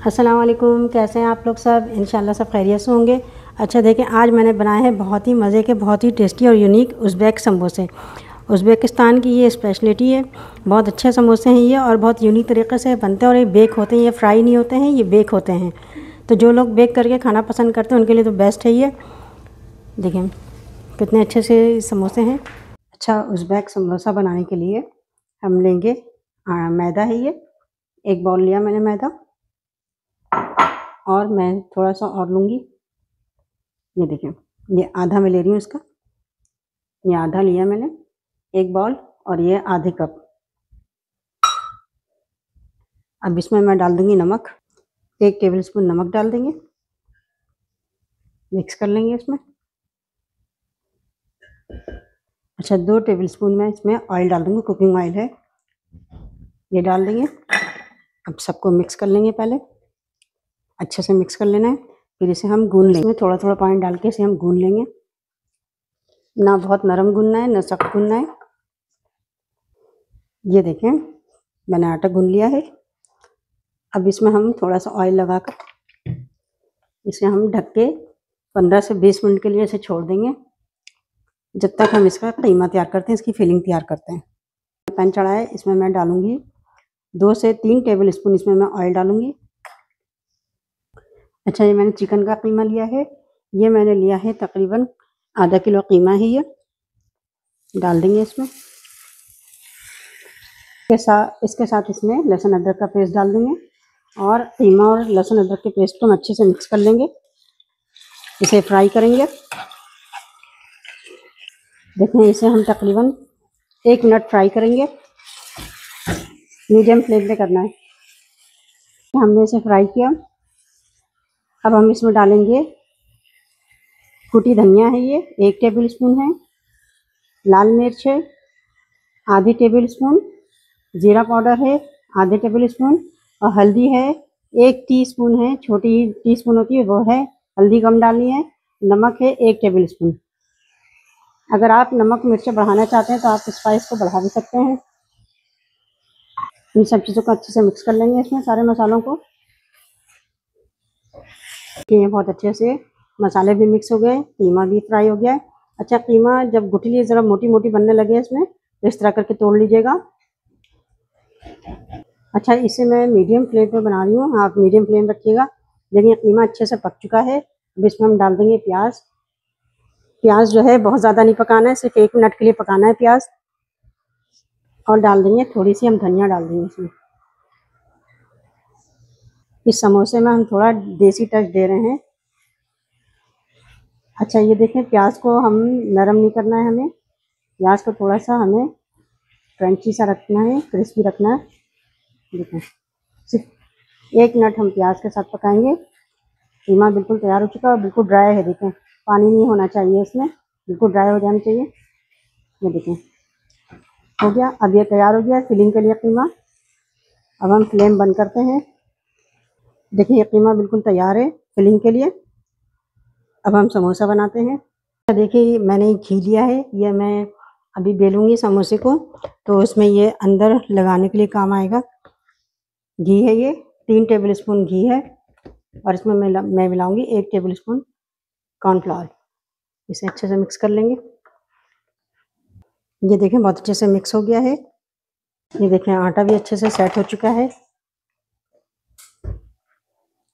अस्सलाम वालेकुम, कैसे हैं आप लोग सब। इंशाल्लाह सब खैरियत से होंगे। अच्छा देखें, आज मैंने बनाए हैं बहुत ही मज़े के, बहुत ही टेस्टी और यूनिक उज़्बेक समोसे। उज़्बेकिस्तान की ये स्पेशलिटी है। बहुत अच्छे समोसे हैं ये और बहुत यूनिक तरीके से बनते हैं और ये बेक होते हैं। ये फ्राई नहीं होते हैं, ये बेक होते हैं। तो जो लोग बेक करके खाना पसंद करते हैं उनके लिए तो बेस्ट है ये। देखें कितने अच्छे से समोसे हैं। अच्छा, उज़्बेक समोसा बनाने के लिए हम लेंगे मैदा है ये। एक बाउल लिया मैंने मैदा और मैं थोड़ा सा और लूँगी। ये देखें, ये आधा मैं ले रही हूँ इसका। ये आधा लिया मैंने, एक बाउल, और ये आधे कप। अब इसमें मैं डाल दूँगी नमक। 1 टेबलस्पून नमक डाल देंगे। मिक्स कर लेंगे इसमें। अच्छा, 2 टेबलस्पून मैं इसमें ऑयल डाल दूँगी, कुकिंग ऑयल है, ये डाल देंगे। अब सबको मिक्स कर लेंगे। पहले अच्छे से मिक्स कर लेना है, फिर इसे हम गूँध लेंगे। इसमें थोड़ा थोड़ा पानी डाल के इसे हम गूँध लेंगे। ना बहुत नरम गूँधना है, ना सख्त गूँधना है। ये देखें, मैंने आटा गूँध लिया है। अब इसमें हम थोड़ा सा ऑयल लगाकर इसे हम ढक के 15 से 20 मिनट के लिए इसे छोड़ देंगे, जब तक हम इसका कीमा तैयार करते हैं, इसकी फिलिंग तैयार करते हैं। पैन चढ़ा है, इसमें मैं डालूंगी 2 से 3 टेबलस्पून इसमें मैं ऑयल डालूंगी। अच्छा, ये मैंने चिकन का कीमा लिया है। ये मैंने लिया है तकरीबन आधा किलो कीमा है। ये डाल देंगे इसमें। इसके साथ इसमें लहसुन अदरक का पेस्ट डाल देंगे और कीमा और लहसुन अदरक के पेस्ट को हम अच्छे से मिक्स कर लेंगे। इसे फ्राई करेंगे। देखें, इसे हम तकरीबन 1 मिनट फ्राई करेंगे। मीडियम फ्लेम पे करना है। हमने इसे फ्राई किया। अब हम इसमें डालेंगे कुटी धनिया है, ये 1 टेबलस्पून है। लाल मिर्च है आधी टेबलस्पून। जीरा पाउडर है आधे टेबलस्पून। और हल्दी है 1 टीस्पून है, छोटी टीस्पून होती है वो है, हल्दी कम डालनी है। नमक है 1 टेबलस्पून। अगर आप नमक मिर्च बढ़ाना चाहते हैं तो आप स्पाइस को बढ़ा भी सकते हैं। इन सब चीज़ों को अच्छे से मिक्स कर लेंगे इसमें, सारे मसालों को। ये बहुत अच्छे से मसाले भी मिक्स हो गए, कीमा भी फ्राई हो गया है। अच्छा, कीमा जब गुठली ज़रा मोटी मोटी बनने लगे इसमें, तो इस तरह करके तोड़ लीजिएगा। अच्छा, इसे मैं मीडियम फ्लेम पे बना रही हूँ, आप मीडियम फ्लेम रखिएगा। देखिए, कीमा अच्छे से पक चुका है। अब इसमें हम डाल देंगे प्याज। प्याज जो है बहुत ज़्यादा नहीं पकाना है, सिर्फ 1 मिनट के लिए पकाना है प्याज। और डाल देंगे थोड़ी सी हम धनिया डाल देंगे इसमें। इस समोसे में हम थोड़ा देसी टच दे रहे हैं। अच्छा, ये देखें, प्याज को हम नरम नहीं करना है, हमें प्याज को थोड़ा सा हमें क्रंची सा रखना है, क्रिस्पी रखना है। देखें, सिर्फ 1 मिनट हम प्याज के साथ पकाएंगे। कीमा बिल्कुल तैयार हो चुका है और बिल्कुल ड्राई है। देखें, पानी नहीं होना चाहिए इसमें, बिल्कुल ड्राई हो जाना चाहिए। ये देखें, हो गया। अब ये तैयार हो गया है फिलिंग के लिए कीमा। अब हम फ्लेम बंद करते हैं। देखिए, ये कीमा बिल्कुल तैयार है फिलिंग के लिए। अब हम समोसा बनाते हैं। देखिए, मैंने घी लिया है, ये मैं अभी बेलूँगी समोसे को, तो उसमें ये अंदर लगाने के लिए काम आएगा। घी है ये 3 टेबलस्पून घी है और इसमें मैं मिलाऊंगी 1 टेबलस्पून कॉर्नफ्लावर। इसे अच्छे से मिक्स कर लेंगे। ये देखें, बहुत अच्छे से मिक्स हो गया है। ये देखें, आटा भी अच्छे से सेट हो चुका है।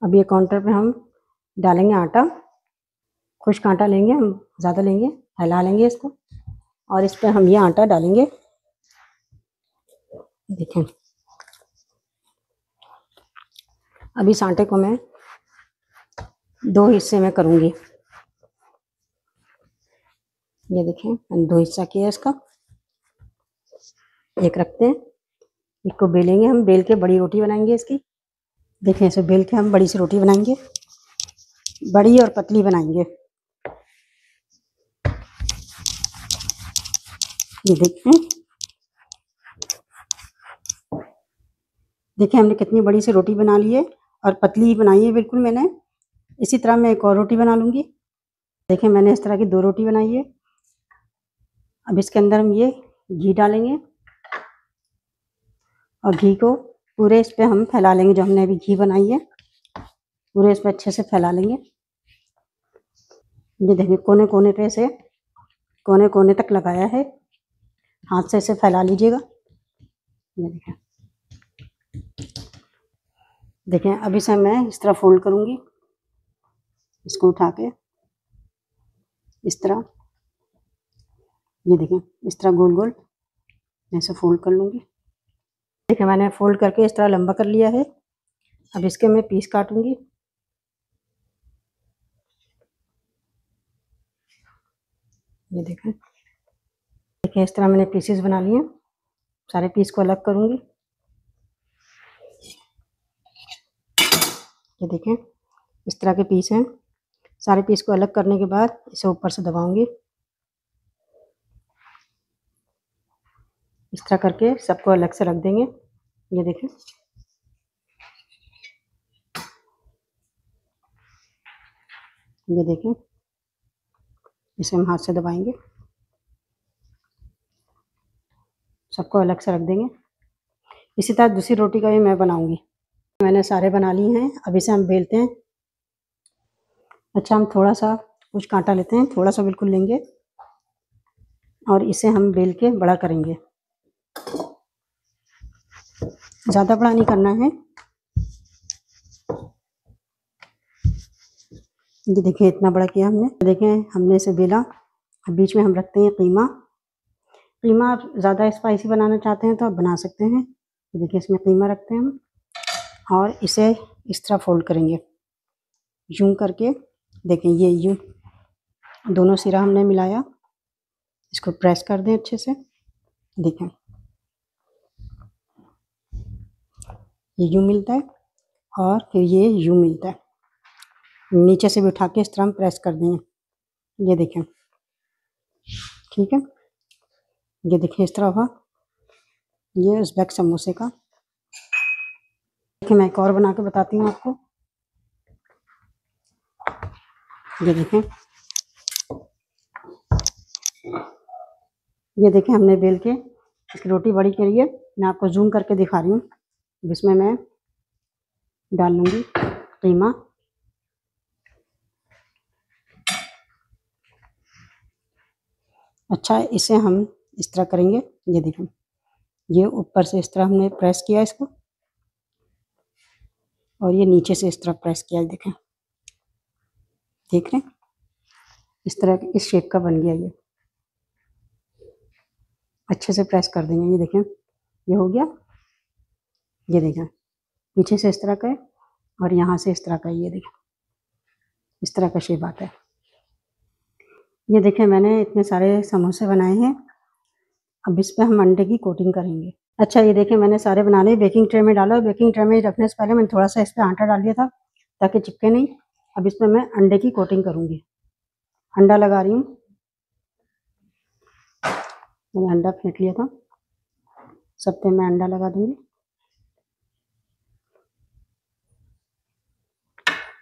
अब ये काउंटर पे हम डालेंगे आटा। खुश्क आटा लेंगे, हम ज़्यादा लेंगे, हिला लेंगे इसको और इस पर हम ये आटा डालेंगे। देखें, अब इस आटे को मैं 2 हिस्से में करूँगी। ये देखें, मैंने 2 हिस्सा किया इसका। एक रखते हैं, इसको बेलेंगे, हम बेल के बड़ी रोटी बनाएंगे इसकी। देखें, इसे बेल के हम बड़ी सी रोटी बनाएंगे, बड़ी और पतली बनाएंगे। ये देखें, हमने कितनी बड़ी सी रोटी बना ली है और पतली बनाई है बिल्कुल मैंने। इसी तरह मैं एक और रोटी बना लूँगी। देखें, मैंने इस तरह की 2 रोटी बनाई है। अब इसके अंदर हम ये घी डालेंगे और घी को पूरे इस पे हम फैला लेंगे, जो हमने अभी घी बनाई है। पूरे इस पर अच्छे से फैला लेंगे। ये देखिए कोने कोने पे से कोने कोने तक लगाया है, हाथ से इसे फैला लीजिएगा। ये देखें अब इसे मैं इस तरह फोल्ड करूंगी, इसको उठा के इस तरह, ये देखें इस तरह गोल गोल मैं इसे फोल्ड कर लूंगी। देखिए मैंने फोल्ड करके इस तरह लंबा कर लिया है। अब इसके मैं पीस काटूंगी। ये देखें इस तरह मैंने पीसेस बना लिए। सारे पीस को अलग करूंगी। ये देखें इस तरह के पीस हैं। सारे पीस को अलग करने के बाद इसे ऊपर से दबाऊंगी। इस तरह करके सबको अलग से रख देंगे। ये देखें ये देखें इसे हम हाथ से दबाएंगे, सबको अलग से रख देंगे। इसी तरह दूसरी रोटी का भी मैं बनाऊंगी। मैंने सारे बना लिए हैं। अब इसे हम बेलते हैं। अच्छा हम थोड़ा सा कुछ कांटा लेते हैं, थोड़ा सा बिल्कुल लेंगे और इसे हम बेल के बड़ा करेंगे। ज़्यादा बड़ा नहीं करना है। ये देखिए इतना बड़ा किया हमने। देखें हमने इसे बेला। बीच में हम रखते हैं कीमा। कीमा आप ज़्यादा स्पाइसी बनाना चाहते हैं तो आप बना सकते हैं। देखिए इसमें कीमा रखते हैं हम और इसे इस तरह फोल्ड करेंगे यूं करके। देखें ये यूं दोनों सिरा हमने मिलाया। इसको प्रेस कर दें अच्छे से। देखें ये यूं मिलता है और फिर ये यूं मिलता है। नीचे से भी उठा के इस तरह हम प्रेस कर देंगे। ये देखें ठीक है। ये देखें इस तरह हुआ। ये उज़्बेक समोसे का। देखिए मैं एक और बना के बताती हूँ आपको। ये देखें हमने बेल के इसकी रोटी बड़ी करी है। मैं आपको जूम करके दिखा रही हूँ। जिसमें मैं डाल लूँगी कीमा। अच्छा इसे हम इस तरह करेंगे। ये देखें ये ऊपर से इस तरह हमने प्रेस किया इसको और ये नीचे से इस तरह प्रेस किया। देखें देख रहे हैं इस तरह इस शेप का बन गया। ये अच्छे से प्रेस कर देंगे। ये देखें ये हो गया। ये देखें पीछे से इस तरह का है और यहाँ से इस तरह का। ये देखें इस तरह का शेप आता है। ये देखें मैंने इतने सारे समोसे बनाए हैं। अब इस पर हम अंडे की कोटिंग करेंगे। अच्छा ये देखें मैंने सारे बना लिए, बेकिंग ट्रे में डाला। बेकिंग ट्रे में रखने से पहले मैंने थोड़ा सा इस पर आटा डाल दिया था ताकि चिपके नहीं। अब इसमें मैं अंडे की कोटिंग करूँगी। अंडा लगा रही हूँ। मैंने अंडा फेंट लिया था। सब पे मैं अंडा लगा दूँगी।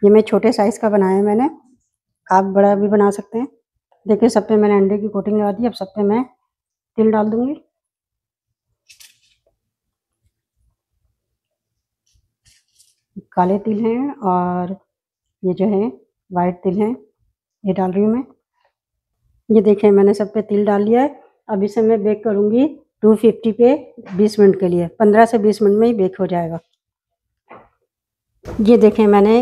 ये मैं छोटे साइज़ का बनाया है मैंने, आप बड़ा भी बना सकते हैं। देखिए सब पे मैंने अंडे की कोटिंग लगा दी। अब सब पे मैं तिल डाल दूँगी। काले तिल हैं और ये जो है वाइट तिल हैं, ये डाल रही हूँ मैं। ये देखें मैंने सब पे तिल डाल लिया है। अब इसे मैं बेक करूँगी 250 पे 20 मिनट के लिए। 15 से 20 मिनट में ही बेक हो जाएगा। ये देखें मैंने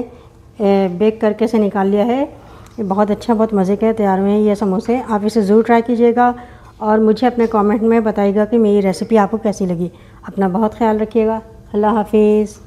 बेक करके से निकाल लिया है। ये बहुत अच्छा बहुत मज़े के तैयार हुए हैं ये समोसे। आप इसे ज़रूर ट्राई कीजिएगा और मुझे अपने कमेंट में बताइएगा कि मेरी रेसिपी आपको कैसी लगी। अपना बहुत ख्याल रखिएगा। अल्लाह हाफिज़।